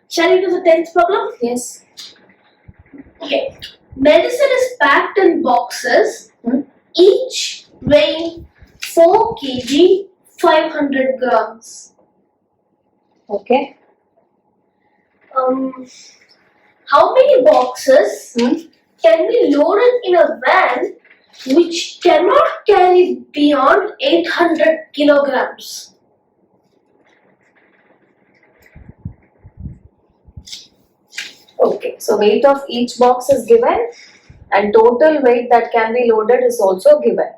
Shall we do the 10th problem? Yes. Okay. Medicine is packed in boxes, each weighing 4 kg, 500 grams. Okay. How many boxes can be loaded in a van which cannot carry beyond 800 kilograms? Okay, so weight of each box is given and total weight that can be loaded is also given,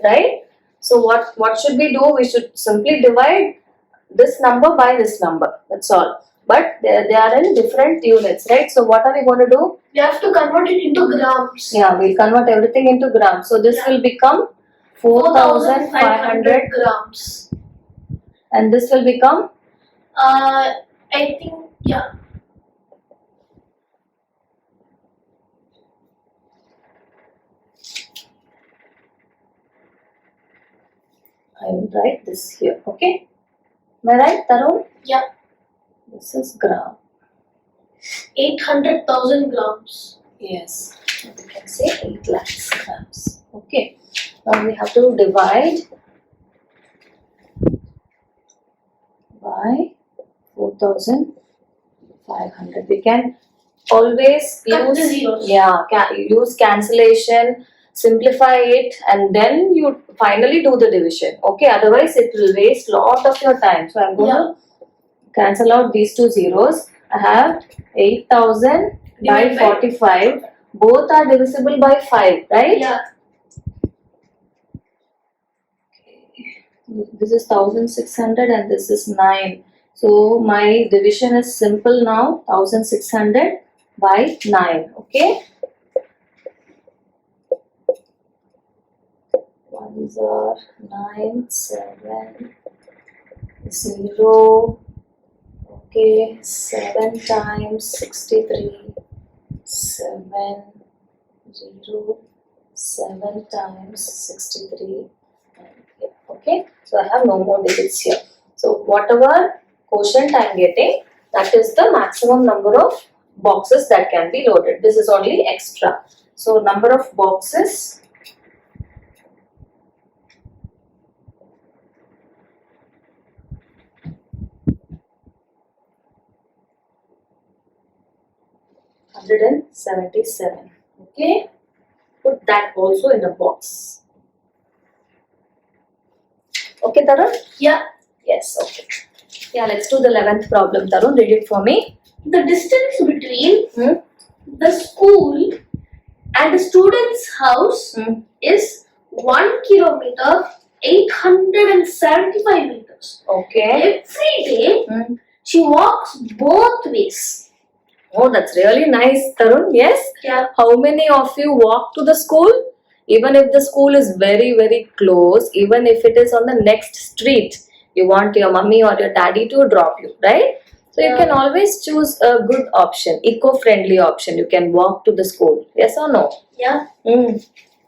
right? So what should we do? We should simply divide this number by this number, that's all. But they are in different units, right? So what are we going to do? We have to convert it into grams. Yeah, we'll convert everything into grams. So this will become 4,500 grams. And this will become? I think, yeah. I will write this here, okay? Am I right, Tarun? Yeah. This is gram. 800,000 grams. Yes. We can say 8 lakhs grams. Okay. Now we have to divide by 4,500. We can always Cut the use zeros. use cancellation, simplify it, and then you finally do the division. Okay. Otherwise, it will waste lot of your time. So I'm going to cancel out these two zeros. I have 8,000 by 45. Both are divisible by 5, right? Yeah. This is 1,600 and this is 9. So my division is simple now. 1,600 by 9. Okay. Ones are 9, 7, 0. Okay, 7 times 63. 7, 0, 7 times 63. Okay, so I have no more digits here. So whatever quotient I am getting, that is the maximum number of boxes that can be loaded. This is only extra. So number of boxes $177. Okay, put that also in a box. Okay, Tarun? Yeah. Yes, okay. Yeah, let's do the 11th problem. Tarun, read it for me. The distance between the school and the student's house is 1 kilometer, 875 meters. Okay. Every day, she walks both ways. Oh, that's really nice, Tarun. Yes? Yeah. How many of you walk to the school? Even if the school is very, very close, even if it is on the next street, you want your mummy or your daddy to drop you, right? So you can always choose a good option, eco-friendly option. You can walk to the school. Yes or no? Yeah.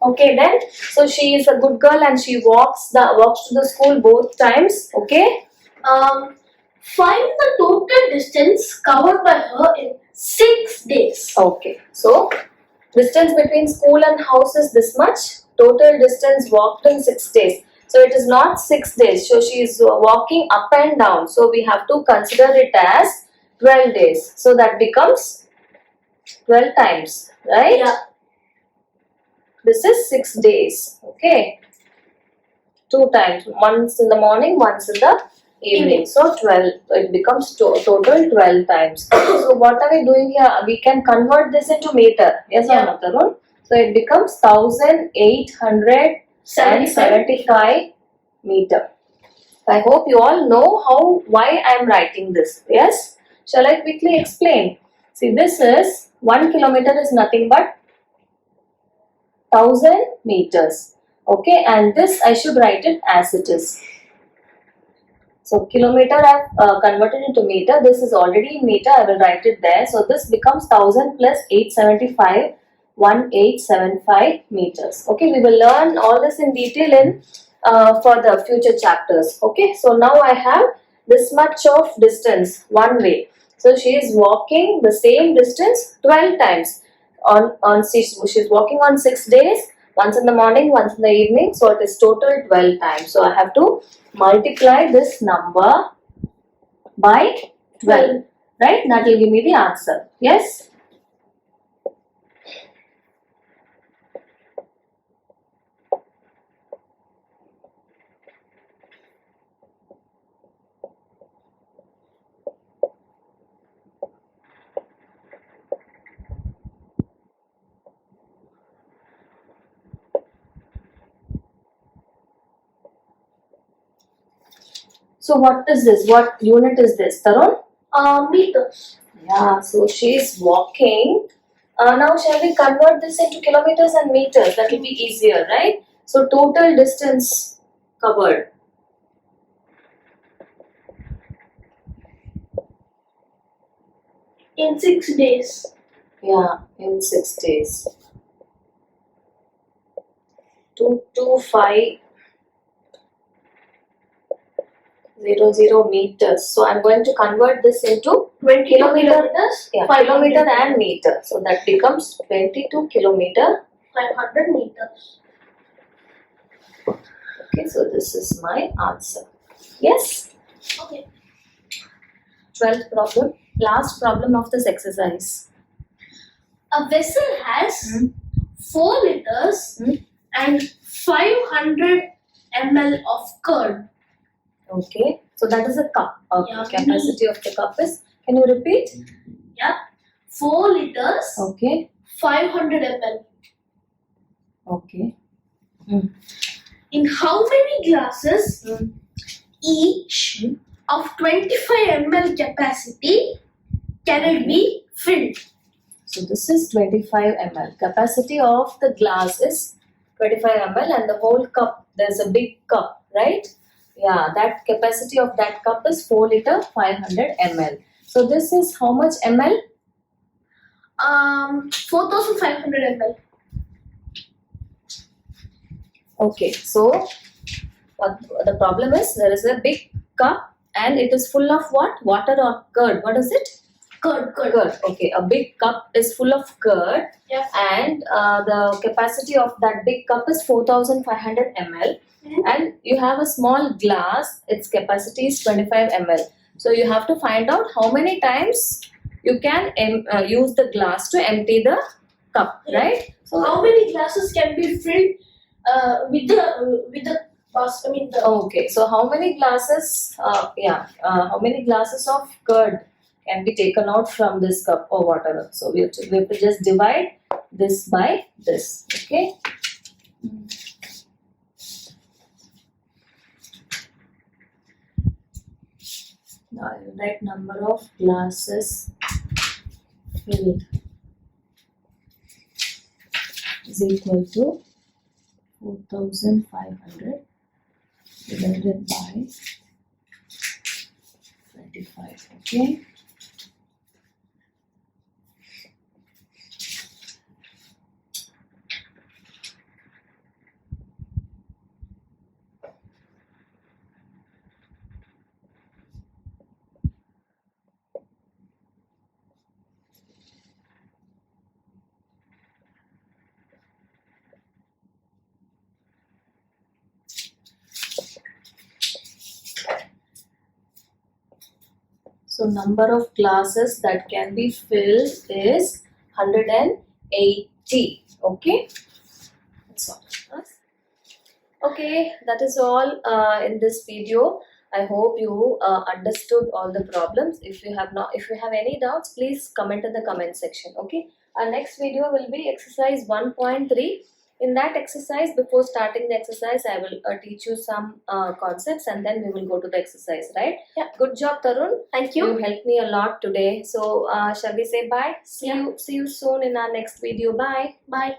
Okay then. So she is a good girl and she walks to the school both times. Okay. Find the total distance covered by her in 6 days. Okay. So distance between school and house is this much. Total distance walked in 6 days. So it is not 6 days. So she is walking up and down. So we have to consider it as 12 days. So that becomes 12 times, right? Yeah. This is 6 days. Okay. 2 times. Once in the morning, once in the evening. So 12. It becomes total 12 times. So what are we doing here? We can convert this into meter. Yes or no, Tarun? So it becomes 1,875 meter. I hope you all know why I am writing this. Yes? Shall I quickly explain? See, this is 1 kilometer is nothing but 1,000 meters. Okay, and this I should write it as it is. So kilometer I have converted into meter. This is already in meter. I will write it there. So this becomes 1,000 plus 875, 1,875 meters. Okay, we will learn all this in detail in for the future chapters. Okay, so now I have this much of distance one way. So she is walking the same distance 12 times. She's walking on 6 days, once in the morning, once in the evening. So it is total 12 times. So I have to multiply this number by 12. Right? That will give me the answer. Yes? So what is this? What unit is this, Tarun? Meters. Yeah, so she is walking. Now shall we convert this into kilometers and meters? That will be easier, right? So total distance covered. In 6 days. Yeah, in 6 days. 22500 meters. So I'm going to convert this into 20 kilometers. yeah, 500 kilometer and meter. So that becomes 22 kilometer. 500 meters. Okay, so this is my answer. Yes? Okay. 12th problem. Last problem of this exercise. A vessel has 4 liters and 500 ml of curd. Okay, so that is a cup. Okay, Yeah, capacity of the cup is. Can you repeat? Yeah. 4 liters, Okay, 500 ml. okay. In how many glasses each of 25 ml capacity can it be filled? So this is 25 ml. Capacity of the glass is 25 ml and the whole cup, there's a big cup, right? Yeah, that capacity of that cup is 4 liter 500 ml. So this is how much ml? 4,500 ml. Okay, so what the problem is, there is a big cup and it is full of what? Water or curd? What is it? Curd. Curd. Okay, a big cup is full of curd. Yeah. And the capacity of that big cup is 4,500 ml. And you have a small glass, its capacity is 25 ml. So you have to find out how many times you can use the glass to empty the cup, right? So How many glasses can be filled with the bus? I mean the. okay, so how many glasses? How many glasses of curd can be taken out from this cup or whatever? So we have to just divide this by this. Okay. Now I will write number of glasses filled is equal to 4,500 divided by 25. Okay. So number of glasses that can be filled is 180. Okay. That's all. Okay, that is all in this video. I hope you understood all the problems. If you have any doubts, please comment in the comment section. Okay. Our next video will be exercise 1.3. In that exercise, before starting the exercise, I will teach you some concepts and then we will go to the exercise, right? Yeah. Good job, Tarun. Thank you. You helped me a lot today. So, shall we say bye? See you soon in our next video. Bye. Bye.